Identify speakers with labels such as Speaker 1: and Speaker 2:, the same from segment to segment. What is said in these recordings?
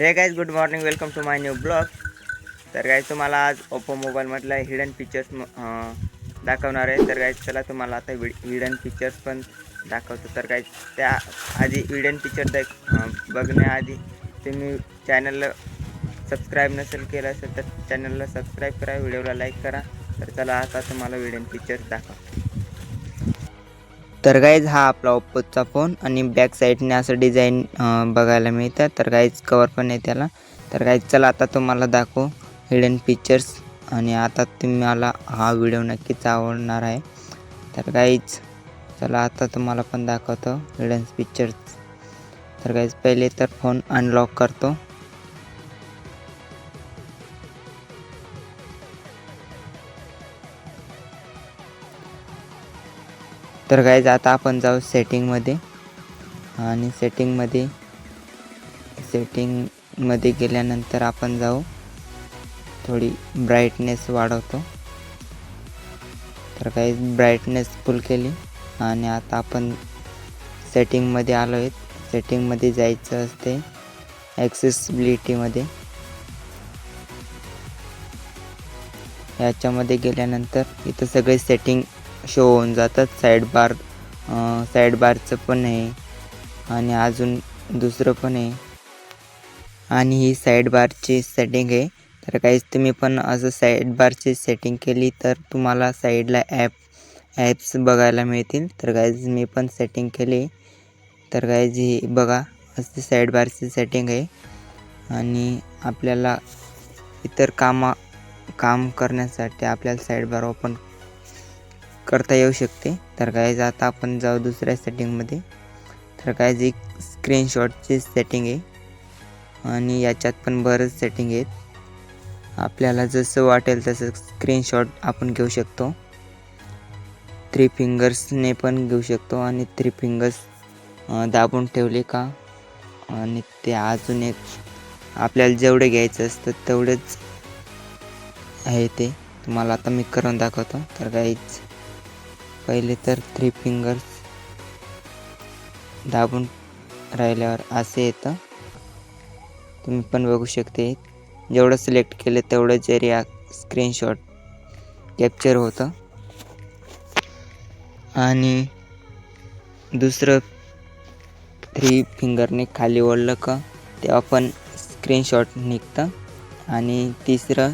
Speaker 1: तर hey guys good morning, welcome to my new blog. तर guys तुम्हाला आज ओप्पो मोबाईलमधला हिडन फीचर्स दाखवणार आहे. तर गाईज चला तुम्हाला आता हिडन फीचर्स पण दाखवतो. तर गाईज त्या आधी हिडन फीचर बघण्याआधी तुम्ही चॅनलला सबस्क्राईब नसेल केलं असेल तर चॅनलला सबस्क्राईब करा, व्हिडिओला लाईक करा. तर चला आता तुम्हाला हिडन फीचर्स दाखवतो. तर गाईज हा आपला ओप्पोचा फोन आणि बॅक साईडने असं डिझाईन बघायला मिळतं. तर गाईज कवर पण आहे त्याला. तर गाईज चला आता तुम्हाला दाखवू हिडन फीचर्स आणि आता तुम्हाला हा व्हिडिओ नक्कीच आवडणार आहे. तर गाईज चला आता तुम्हाला पण दाखवतो हिडन फीचर्स. तर गाईज पहिले तर फोन अनलॉक करतो. तर गाईज आता आपण जाऊ सेटिंगमध्ये आणि सेटिंगमध्ये गेल्यानंतर आपण जाऊ थोडी ब्राईटनेस वाढवतो. तर काही ब्राईटनेस फुल केली आणि आता आपण सेटिंगमध्ये आलो आहे. सेटिंगमध्ये जायचं असते ॲक्सेसिबिलिटीमध्ये. याच्यामध्ये गेल्यानंतर इथं सगळे सेटिंग शो होऊन जातात. साईड बारचं पण आहे आणि अजून दुसरं पण आहे आणि ही साईड बारची सेटिंग आहे. तर काहीच तुम्ही पण असं साईड बारची सेटिंग केली तर तुम्हाला साईडला ॲप्स बघायला मिळतील. तर गाईज मी पण सेटिंग केली. तर गाईज ही बघा अशी साईड बारची सेटिंग आहे आणि आपल्याला इतर काम करण्यासाठी आपल्याला साईड बार ओपन करता येऊ शकते. तर गाईज आता आपण जाऊ दुसऱ्या सेटिंगमध्ये. तर गाईज एक स्क्रीनशॉटची सेटिंग आहे आणि याच्यात पण बरेच सेटिंग आहेत. आपल्याला जसं वाटेल तसं स्क्रीनशॉट आपण घेऊ शकतो. 3 फिंगर्सने पण घेऊ शकतो आणि 3 फिंगर्स दाबून ठेवले का आणि ते अजून एक आपल्याला जेवढे घ्यायचं असतं तेवढेच आहे. ते तुम्हाला आता मी करून दाखवतो. तर गाईज पहिले तर 3 फिंगर्स दाबून राहिल्यावर असे येतं. तुम्ही पण बघू शकते जेवढं सिलेक्ट केलं तेवढंच एरिया स्क्रीनशॉट कॅप्चर होतं. आणि दुसरं 3 फिंगरने खाली ओढलं का तेव्हा पण स्क्रीनशॉट निघतं. आणि तिसरं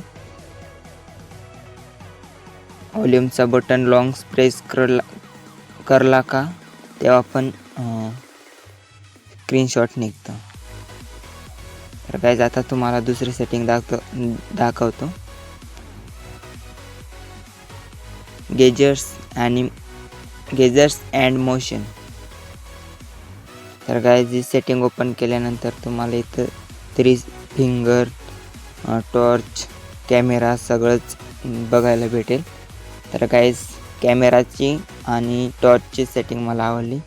Speaker 1: व्हॉल्यूमचा बटन लॉंग प्रेस करला का तेव्हा पण स्क्रीनशॉट निघतं. तर गाईज आता तुम्हाला दुसरी सेटिंग दाखवतो. Gazers and motion. तर गाईज ही सेटिंग ओपन केल्यानंतर तुम्हाला इथं 3 फिंगर, टॉर्च, कॅमेरा सगळंच बघायला भेटेल. तर गाईज कॅमेराची आणि टॉर्चची सेटिंग मला आवडली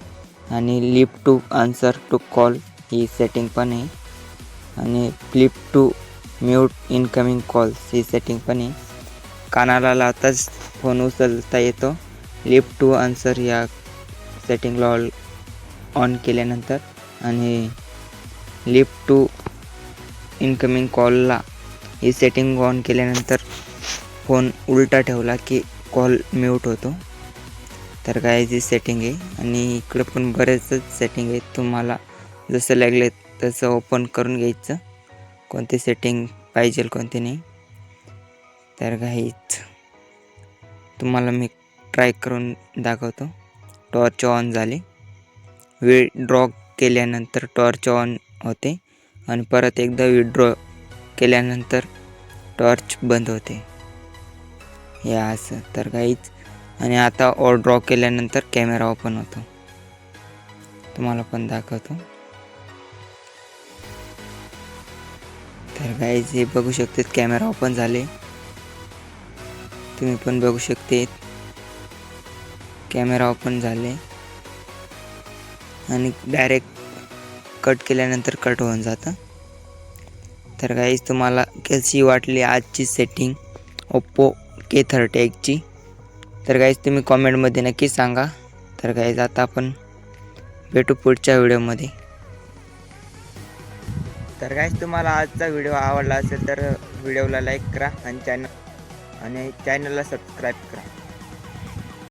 Speaker 1: आणि lift to answer to call ही सेटिंग पण आहे आणि flip to mute incoming calls ही सेटिंग पण आहे. कानाला लावताच फोन उचलता येतो. लिफ्ट टू आन्सर या सेटिंगला ऑन केल्यानंतर आणि लिफ्ट टू इनकमिंग कॉलला ही सेटिंग ऑन केल्यानंतर फोन उलटा ठेवला की कॉल म्यूट होतो. तर काय जी सेटिंग आहे आणि इकडं पण बरेच सेटिंग आहेत. तुम्हाला जसं लागले तसं ओपन करून घ्यायचं, कोणती सेटिंग पाहिजे कोणती नाही. तर काहीच तुम्हाला मी ट्राय करून दाखवतो. टॉर्च ऑन झाली, विड्रॉ केल्यानंतर टॉर्च ऑन होते आणि परत एकदा विड्रॉ केल्यानंतर टॉर्च बंद होते. हे असं. तर काहीच आणि आता ड्रॉ केल्यानंतर कॅमेरा ओपन होतो. तुम्हाला पण दाखवतो. तर गाईज हे बघू शकते कॅमेरा ओपन झाले. तुम्ही पण बघू शकते कॅमेरा ओपन झाले आणि डायरेक्ट कट केल्यानंतर कट होऊन जातं. तर गाईज तुम्हाला कशी वाटली आजची सेटिंग ओप्पो K30ची? तर गाईज तुम्ही कॉमेंटमध्ये नक्की सांगा. तर गाईज आता आपण भेटू पुढच्या व्हिडिओमध्ये. तर गाईज तुम्हाला आजचा व्हिडिओ आवडला असेल तर व्हिडिओला लाईक करा आणि चॅनलला सबस्क्राईब करा.